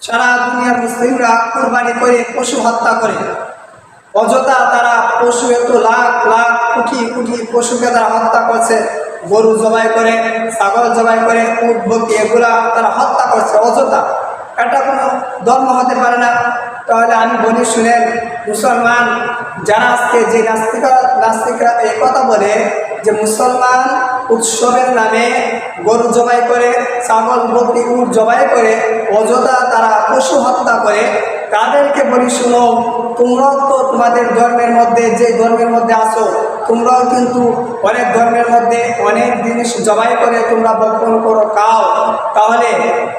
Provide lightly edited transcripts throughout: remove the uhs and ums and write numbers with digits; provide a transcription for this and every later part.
সারা দুনিয়ার মুসলিমরা কুরবানি করে পশু হত্যা করে, অযথা তারা পশু এত লাখ লাখ কোটি কোটি পশুকে তারা হত্যা করছে। গরু জবাই করে, ছাগল জবাই করে, উট বকরি এগুলা তারা হত্যা করছে অযথা। এটা কোনো ধর্ম হতে পারে না। তাহলে আমি বলি শুনেন, মুসলমান যারা আজকে যে নাস্তিকরা এই কথা বলে যে মুসলমান উৎসবের নামে গরু জবাই করে, ছাগল বকরি উট জবাই করে, অযথা তারা পশু হত্যা করে, তাদেরকে বলি শুনো, তোমরাও তো তোমাদের ধর্মের মধ্যে যে ধর্মের মধ্যে আসো, তোমরাও কিন্তু অনেক ধর্মের মধ্যে অনেক জিনিস জবাই করে তোমরা বপন করো, খাও। তাহলে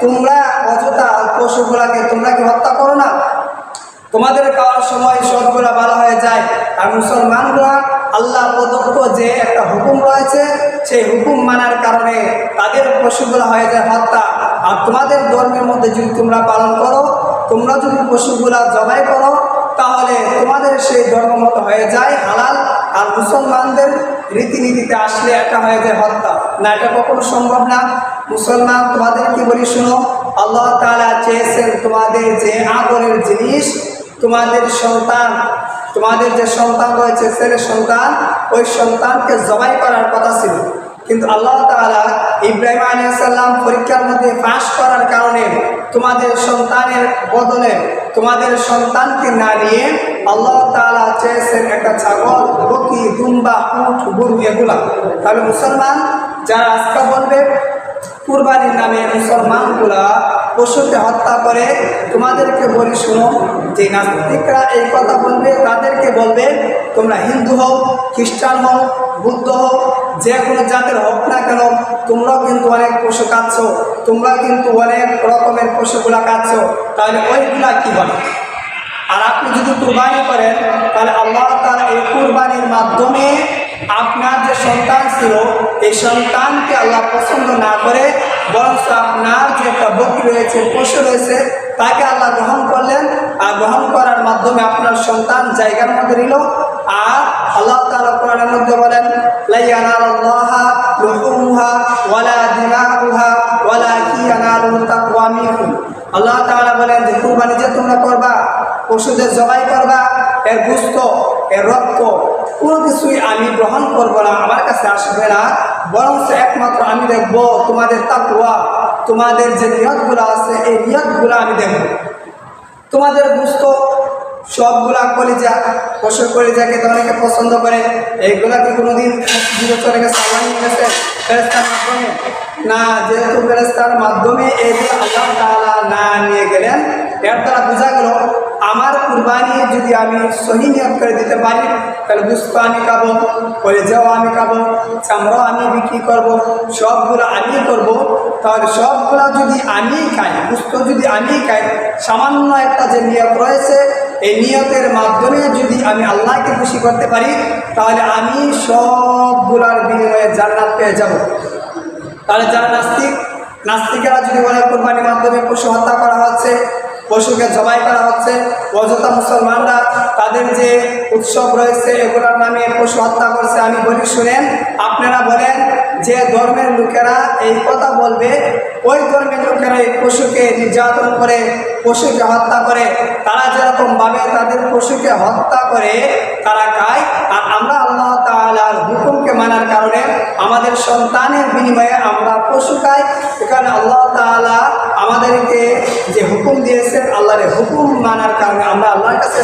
তোমরা অযথা পশুগুলাকে তোমরা কি হত্যা করো না? তোমাদের খাওয়ার সময় সবগুলা ভালো হয়ে যায়। আর মুসলমানরা আল্লাহ প্রদত্ত যে একটা হুকুম রয়েছে, সেই হুকুম মানার কারণে তাদের পশুগুলা হয়ে যায় হত্যা। আর তোমাদের ধর্মের মধ্যে যদি তোমরা পালন করো, তোমরা যদি পশুগুলা জবাই করো, তাহলে তোমাদের সেই ধর্ম মতো হয়ে যায় হালাল। আর মুসলমানদের রীতিনীতিতে আসলে এটা হয়ে যায় হত্যা। না, এটা কখনো সম্ভব না। মুসলমান তোমাদেরকে বলি শুনো, আল্লাহ তাআলা চেয়েছেন তোমাদের যে আদরের জিনিস, তোমাদের সন্তান, তোমাদের যে সন্তান রয়েছে ছেলে সন্তান, ওই সন্তানকে জবাই করার কথা ছিল। কিন্তু আল্লাহ তাআলা ইব্রাহিম আলাইহিস সালাম পরীক্ষার মধ্যে পাশ করার কারণে তোমাদের সন্তানের বদলে তোমাদের সন্তানকে না নিয়ে আল্লাহ তাআলা চেয়েছেন একটা ছাগল, বকরি, দুম্বা, উট, গরু এগুলা। তাহলে মুসলমান যারা আজকে বলবে কুরবানির নামে মুসলমানগুলা পশুকে হত্যা করে, তোমাদেরকে বলি শুনো, যে নাস্তিকরা এই কথা বলবে তাদেরকে বলবে তোমরা হিন্দু হও, খ্রিস্টান হও, বুদ্ধ হও, যে কোনো জাতের হোক না কেন, তোমরাও কিন্তু অনেক পশু খাচ্ছ, তোমরা কিন্তু অনেক রকমের পশুগুলা খাচ্ছ। তাহলে ওইগুলা কি বলে? আর আপনি যদি কুরবানি করেন, তাহলে আল্লাহ তাআলা এই কুরবানির মাধ্যমে আপনার যে সন্তান ছিল, এই সন্তানকে আল্লাহ পছন্দ না করে বরং আপনার যে একটা বকরি রয়েছে, পশু রয়েছে, তাকে আল্লাহ গ্রহণ করলেন। আর গ্রহণ করার মাধ্যমে আপনার সন্তান জায়গার মধ্যে নিল। আর আল্লাহ তাআলা কোরআনের মধ্যে বলেন, লা ইয়ানালুল্লাহা লুহুমুহা ওয়ালা দিমাউহা ওয়ালাকিন ইয়ানালুহু তাকওয়া মিনকুম। আল্লাহ তাআলা বলেন যে কুরবানি যে তোমরা করবা, পশুদের জবাই করবা, এর গোশত, এর রক্ত কোনো কিছুই আমি গ্রহণ করব না, আমার কাছে আসবে না। বরং একমাত্র আমি দেখব তোমাদের তাকওয়া, তোমাদের যে নিয়তগুলো আছে, এই নিয়তগুলো আমি দেখব। তোমাদের গোশত সবগুলা কলিজা, পশুর কলিজাকে তো অনেকে পছন্দ করে, এইগুলা কি কোনোদিন চলে গেছে আল্লাহ নিয়ে গেছে ফেরেশতার মাধ্যমে? না, যেহেতু ফেরেশতার মাধ্যমে এইগুলো আল্লাহ তাআলা না নিয়ে গেলেন, এর দ্বারা বোঝা গেল আমার কুরবানি যদি আমি সহি নিয়ত করে দিতে পারি, তাহলে গোশত আমি খাবো, কলিজাও আমি খাবো, চামড়াও আমি বিক্রি করব, সবগুলো আমি করব। তাহলে সবগুলা যদি আমি খাই, গোশত যদি আমি খাই, সামান্য একটা যে নিয়ত রয়েছে, এই নিয়তের মাধ্যমে যদি আমি আল্লাহকে খুশি করতে পারি, তাহলে আমি সবগুলার বিনিময়ে জান্নাত পেয়ে যাব। তাহলে যারা নাস্তিকেরা যদি বলে কুরবানির মাধ্যমে পশু হত্যা করা হচ্ছে, পশুকে জবাই করা হচ্ছে, অযথা মুসলমানরা তাদের যে উৎসব রয়েছে এগুলোর নামে পশু হত্যা করছে, আমি বলি শুনেন, আপনারা বলেন যে ধর্মের লোকেরা এই কথা বলবে, ওই ধর্মের লোকেরা এই পশুকে নির্যাতন করে, পশুকে হত্যা করে, তারা যেরকমভাবে তাদের পশুকে হত্যা করে তারা খায়। আর আমরা আল্লাহ তাআলার হুকুমকে মানার কারণে আমাদের সন্তানের বিনিময়ে আমরা পশু খাই। এখানে আল্লাহ তাআলা আমাদেরকে যে হুকুম দিয়েছেন, আল্লাহর হুকুম মানার কারণে আমরা আল্লাহর কাছে